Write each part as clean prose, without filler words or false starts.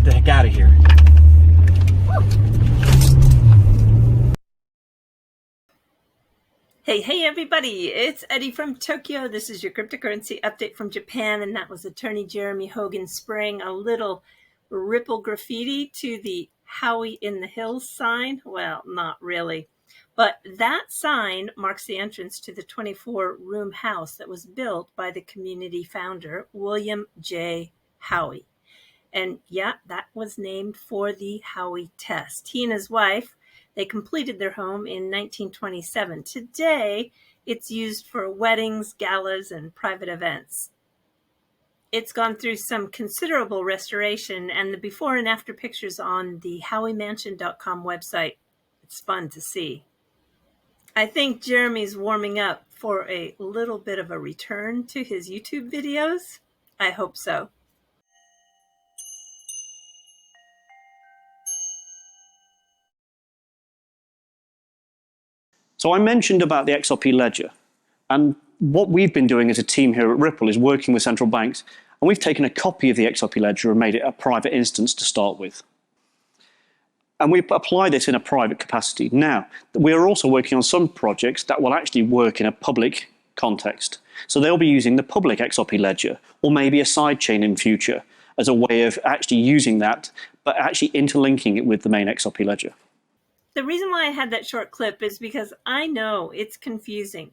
the heck out of here. Hey everybody, it's Eddie from Tokyo. This is your cryptocurrency update from Japan, and that was attorney Jeremy Hogan spraying a little Ripple graffiti to the Howie in the Hills sign. Well, not really. But that sign marks the entrance to the 24-room house that was built by the community founder, William J. Howie. And yeah, that was named for the Howie test. He and his wife, they completed their home in 1927. Today, it's used for weddings, galas, and private events. It's gone through some considerable restoration, and the before and after pictures on the howiemansion.com website. It's fun to see. I think Jeremy's warming up for a little bit of a return to his YouTube videos. I hope so. So I mentioned about the XRP ledger, and what we've been doing as a team here at Ripple is working with central banks, and we've taken a copy of the XRP ledger and made it a private instance to start with. And we apply this in a private capacity. Now, we're also working on some projects that will actually work in a public context. So they'll be using the public XRP ledger, or maybe a sidechain in future, as a way of actually using that, but actually interlinking it with the main XRP ledger. The reason why I had that short clip is because I know it's confusing.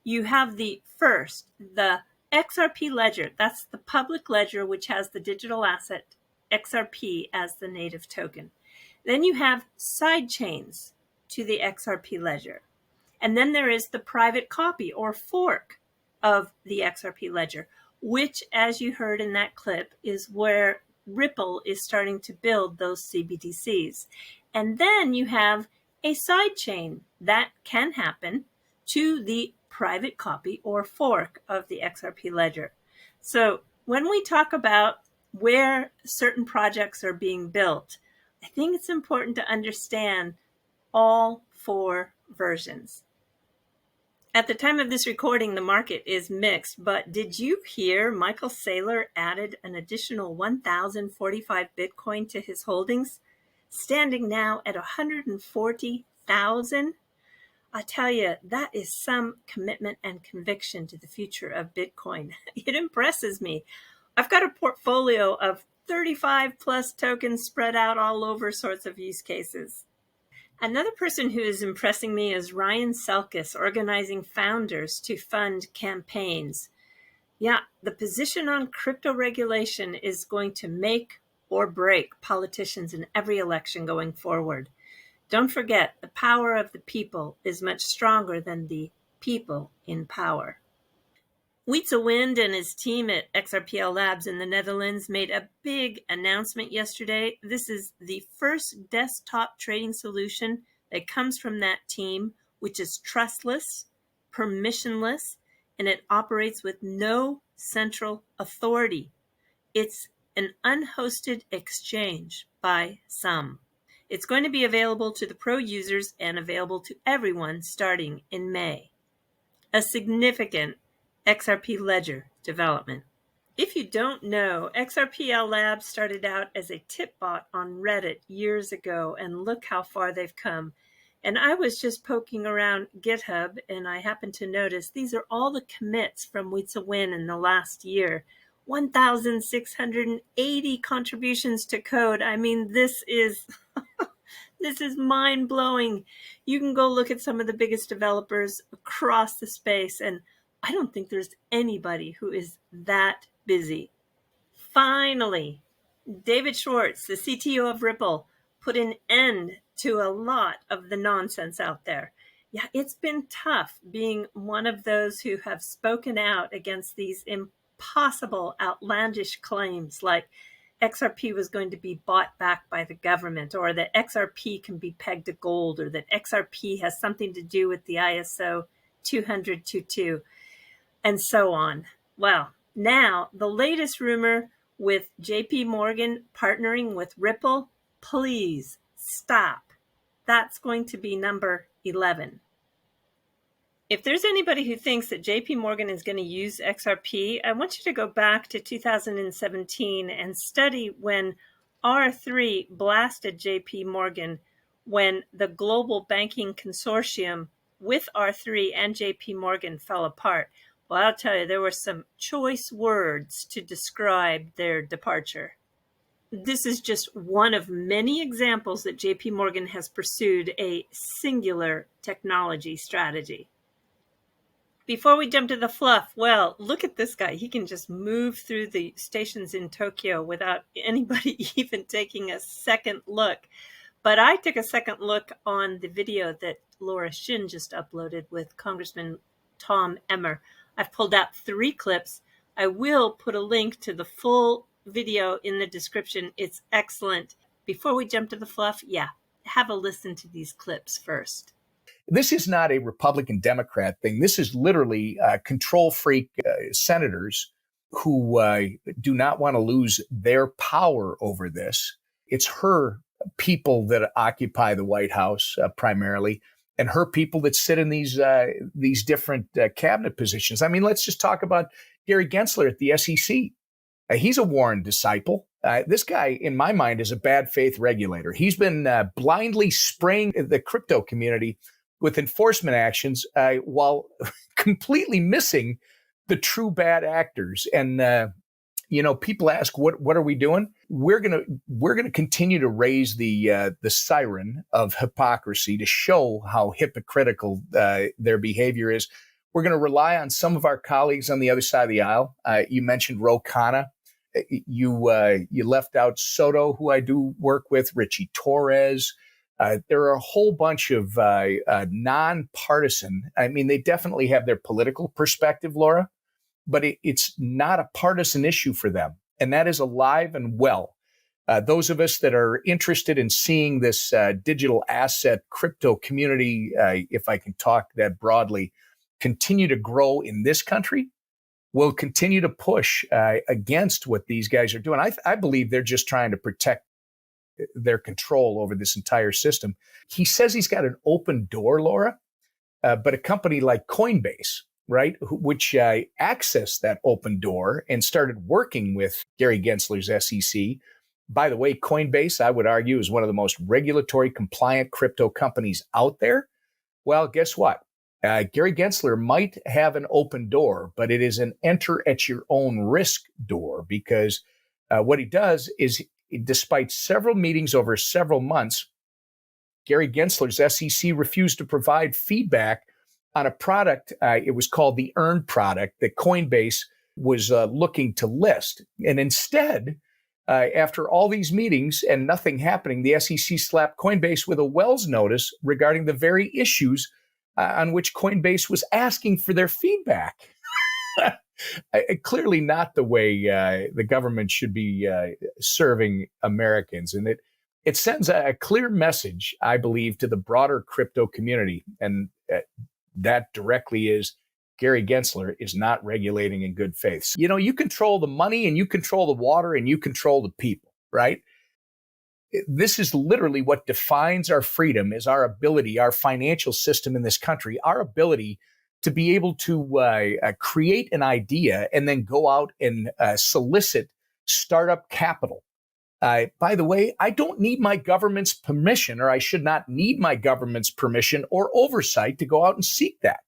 You have the XRP ledger. That's the public ledger, which has the digital asset XRP as the native token. Then you have side chains to the XRP ledger. And then there is the private copy or fork of the XRP ledger, which, as you heard in that clip, is where Ripple is starting to build those CBDCs. And then you have a side chain that can happen to the private copy or fork of the XRP ledger. So when we talk about where certain projects are being built, I think it's important to understand all four versions. At the time of this recording, the market is mixed, but did you hear Michael Saylor added an additional 1,045 Bitcoin to his holdings, standing now at 140,000? I tell you, that is some commitment and conviction to the future of Bitcoin. It impresses me. I've got a portfolio of 35 plus tokens spread out all over sorts of use cases. Another person who is impressing me is Ryan Selkis, organizing founders to fund campaigns. Yeah, the position on crypto regulation is going to make or break politicians in every election going forward. Don't forget, the power of the people is much stronger than the people in power. Wietse Wind and his team at XRPL Labs in the Netherlands made a big announcement yesterday. This is the first desktop trading solution that comes from that team, which is trustless, permissionless, and it operates with no central authority. It's an unhosted exchange by some. It's going to be available to the pro users and available to everyone starting in May. A significant XRP ledger development. If you don't know, XRPL Labs started out as a tip bot on Reddit years ago, and look how far they've come. And I was just poking around GitHub, and I happened to notice these are all the commits from Wietse Wind in the last year. 1,680 contributions to code. I mean, this is this is mind-blowing. You can go look at some of the biggest developers across the space, and I don't think there's anybody who is that busy. Finally, David Schwartz, the CTO of Ripple, put an end to a lot of the nonsense out there. Yeah, it's been tough being one of those who have spoken out against these impossible, outlandish claims like XRP was going to be bought back by the government, or that XRP can be pegged to gold, or that XRP has something to do with the ISO 20022. And so on. Well, now the latest rumor with JP Morgan partnering with Ripple, please stop. That's going to be number 11. If there's anybody who thinks that JP Morgan is going to use XRP, I want you to go back to 2017 and study when R3 blasted JP Morgan when the global banking consortium with R3 and JP Morgan fell apart. Well, I'll tell you, there were some choice words to describe their departure. This is just one of many examples that JP Morgan has pursued a singular technology strategy. Before we jump to the fluff, well, look at this guy. He can just move through the stations in Tokyo without anybody even taking a second look. But I took a second look on the video that Laura Shin just uploaded with Congressman Tom Emmer. I've pulled out 3 clips. I will put a link to the full video in the description. It's excellent. Before we jump to the fluff, have a listen to these clips first. This is not a Republican Democrat thing. This is literally control freak senators who do not want to lose their power over this. It's her people that occupy the White House primarily, and her people that sit in these different cabinet positions. I mean, let's just talk about Gary Gensler at the SEC. He's a Warren disciple. This guy, in my mind, is a bad faith regulator. He's been blindly spraying the crypto community with enforcement actions while completely missing the true bad actors. And people ask, what are we doing? We're gonna continue to raise the siren of hypocrisy to show how hypocritical their behavior is. We're going to rely on some of our colleagues on the other side of the aisle. You mentioned Ro Khanna. You left out Soto, who I do work with, Richie Torres. There are a whole bunch of nonpartisan. I mean, they definitely have their political perspective, Laura, but it's not a partisan issue for them. And that is alive and well. Those of us that are interested in seeing this digital asset crypto community, if I can talk that broadly, continue to grow in this country, will continue to push against what these guys are doing. I believe they're just trying to protect their control over this entire system. He says he's got an open door, Laura, but a company like Coinbase, right, which accessed that open door and started working with Gary Gensler's SEC. By the way, Coinbase, I would argue, is one of the most regulatory compliant crypto companies out there. Well, guess what? Gary Gensler might have an open door, but it is an enter at your own risk door, because what he does is, despite several meetings over several months, Gary Gensler's SEC refused to provide feedback on a product. It was called the Earn product that Coinbase was looking to list. And instead, after all these meetings and nothing happening, the SEC slapped Coinbase with a Wells notice regarding the very issues on which Coinbase was asking for their feedback. Clearly not the way the government should be serving Americans. And it sends a clear message, I believe, to the broader crypto community. And that directly is Gary Gensler is not regulating in good faith. You know, you control the money and you control the water and you control the people, right? This is literally what defines our freedom, is our ability, our financial system in this country, our ability to be able to create an idea and then go out and solicit startup capital. By the way, I don't need my government's permission, or I should not need my government's permission or oversight to go out and seek that.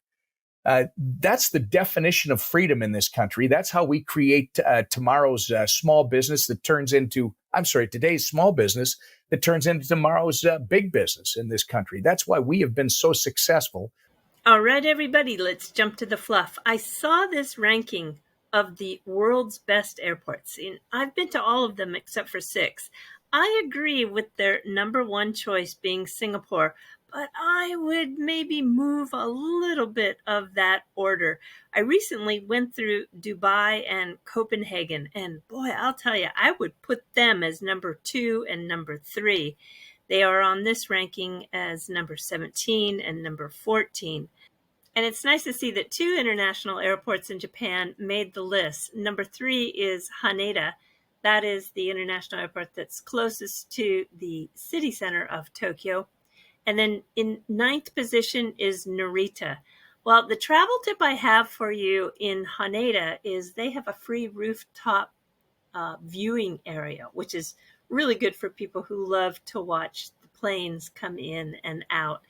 That's the definition of freedom in this country. That's how we create tomorrow's small business that turns into, today's small business that turns into tomorrow's big business in this country. That's why we have been so successful. All right, everybody, let's jump to the fluff. I saw this ranking of the world's best airports, and I've been to all of them except for 6. I agree with their number 1 choice being Singapore, but I would maybe move a little bit of that order. I recently went through Dubai and Copenhagen, and boy, I'll tell you, I would put them as number 2 and number 3. They are on this ranking as number 17 and number 14. And it's nice to see that 2 international airports in Japan made the list. Number 3 is Haneda. That is the international airport that's closest to the city center of Tokyo. And then in 9th position is Narita. Well, the travel tip I have for you in Haneda is they have a free rooftop viewing area, which is Really good for people who love to watch the planes come in and out.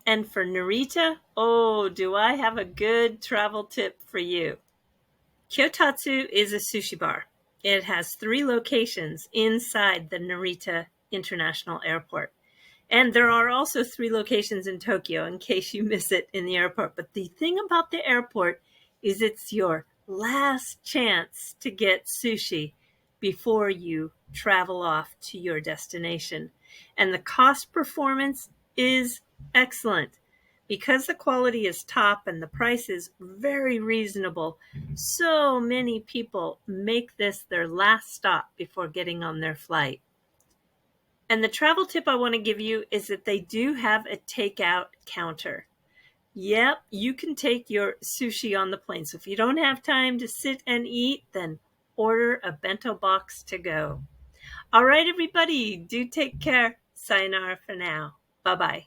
And for Narita, oh, do I have a good travel tip for you. Kyotatsu is a sushi bar. It has 3 locations inside the Narita International Airport. And there are also 3 locations in Tokyo in case you miss it in the airport. But the thing about the airport is it's your last chance to get sushi before you travel off to your destination. And the cost performance is excellent. Because the quality is top and the price is very reasonable, so many people make this their last stop before getting on their flight. And the travel tip I want to give you is that they do have a takeout counter. Yep, you can take your sushi on the plane. So if you don't have time to sit and eat, then order a bento box to go. All right, everybody, do take care. Sayonara for now. Bye-bye.